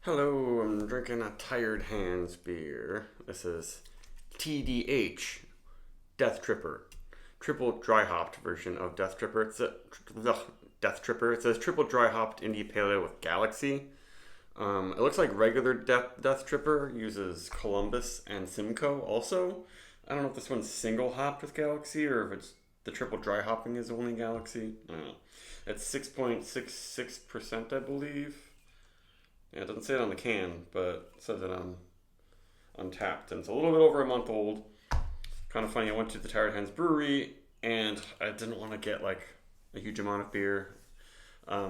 Hello, I'm drinking a Tired Hands beer. This is TDH, Death Tripper. Triple dry hopped version of Death Tripper. Death Tripper. It says triple dry hopped indie pale ale with Galaxy. It looks like regular Death Tripper uses Columbus and Simcoe also. I don't know if this one's single hopped with Galaxy or if it's the triple dry hopping is only Galaxy. I don't know. It's 6.66%, I believe. Yeah, it doesn't say it on the can, but it says it on Untapped. And it's a little bit over a month old. Kind of funny, I went to the Tired Hands Brewery and I didn't want to get like a huge amount of beer. I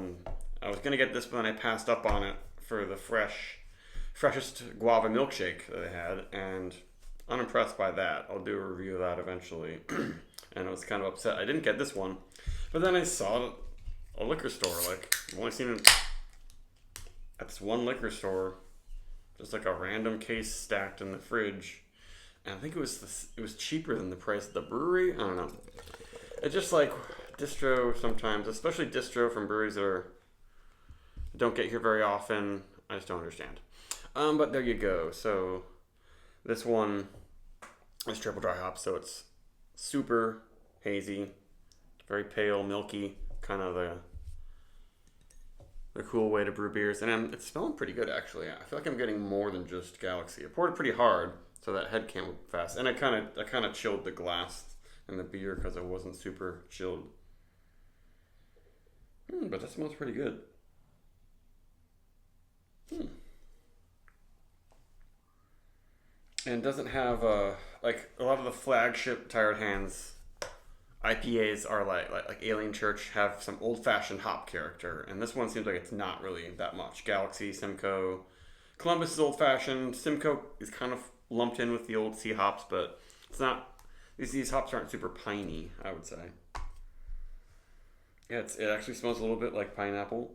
was going to get this, but then I passed up on it for the freshest guava milkshake that they had, and unimpressed by that. I'll do a review of that eventually. And I was kind of upset I didn't get this one. But then I saw a liquor store, like, I've only seen it at this one liquor store, just like a random case stacked in the fridge, and I think it was cheaper than the price of the brewery. I don't know. It's just like distro sometimes, especially distro from breweries that don't get here very often. I just don't understand. But there you go. So this one is triple dry hop, so it's super hazy, very pale, milky, kind of the cool way to brew beers. And it's smelling pretty good, actually. I feel like I'm getting more than just Galaxy. I poured it pretty hard, so that head came fast. And I kind of chilled the glass and the beer because it wasn't super chilled. But that smells pretty good. And it doesn't have, like, a lot of the flagship Tired Hands IPAs are like Alien Church have some old-fashioned hop character, and this one seems like it's not really that much. Galaxy, Simcoe, Columbus is old-fashioned. Simcoe is kind of lumped in with the old sea hops, but it's not. These hops aren't super piney, I would say. Yeah, it actually smells a little bit like pineapple,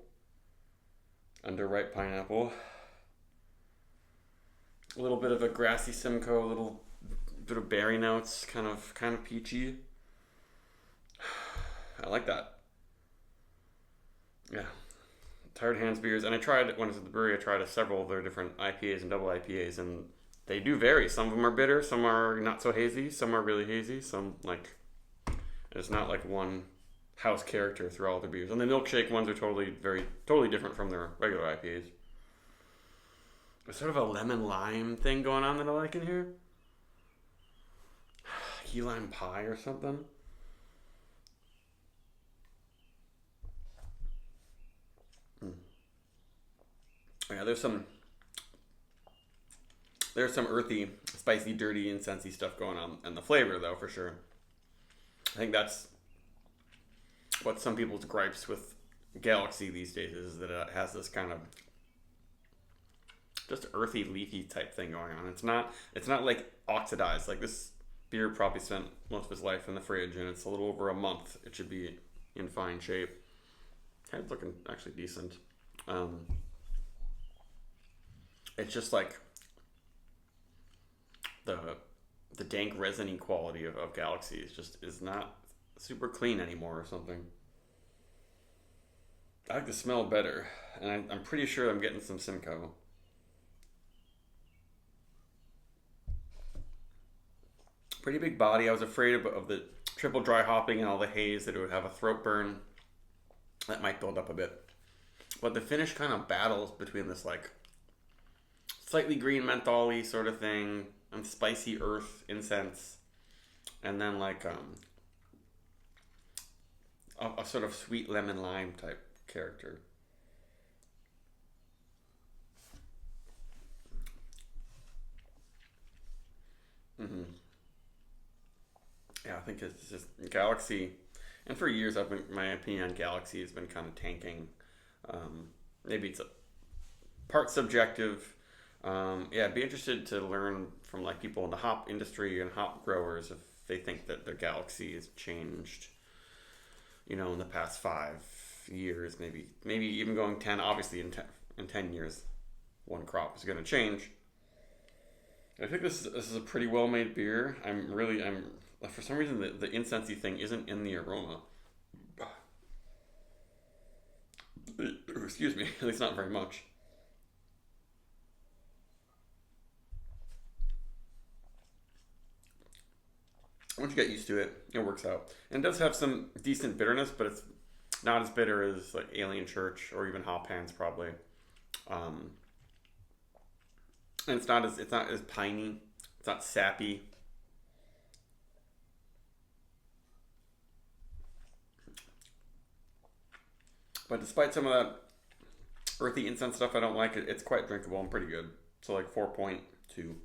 underripe pineapple. A little bit of a grassy Simcoe, a little bit of berry notes, kind of peachy. I like that. Yeah. Tired Hands beers. And when I was at the brewery, I tried several of their different IPAs and double IPAs, and they do vary. Some of them are bitter, some are not so hazy, some are really hazy, some like, it's not like one house character through all their beers. And the milkshake ones are totally different from their regular IPAs. There's sort of a lemon lime thing going on that I like in here. Key lime pie or something. Yeah, there's some earthy, spicy, dirty, incensey stuff going on, and the flavor though for sure. I think that's what some people's gripes with Galaxy these days is that it has this kind of just earthy, leafy type thing going on. It's not like oxidized. Like this beer probably spent most of its life in the fridge, and it's a little over a month. It should be in fine shape. It's looking actually decent. It's just like the dank resiny quality of Galaxy is not super clean anymore or something. I like the smell better, and I'm pretty sure I'm getting some Simcoe. Pretty big body. I was afraid of the triple dry hopping and all the haze that it would have a throat burn that might build up a bit. But the finish kind of battles between this like slightly green menthol-y sort of thing and spicy earth incense, and then like a sort of sweet lemon lime type character. Yeah, I think it's just Galaxy, and for years my opinion on Galaxy has been kind of tanking. Maybe it's a part subjective. Yeah, I'd be interested to learn from like people in the hop industry and hop growers if they think that their Galaxy has changed, in the past 5 years, maybe even going 10. Obviously, in 10 years, one crop is going to change. I think this is a pretty well made beer. I'm for some reason the incensey thing isn't in the aroma. Excuse me, at least not very much. once you get used to it, it works out. And it does have some decent bitterness, but it's not as bitter as like Alien Church or even Hop Hands probably. And it's not as piney. It's not sappy. But despite some of that earthy incense stuff I don't like, it's quite drinkable and pretty good. So like 4.2.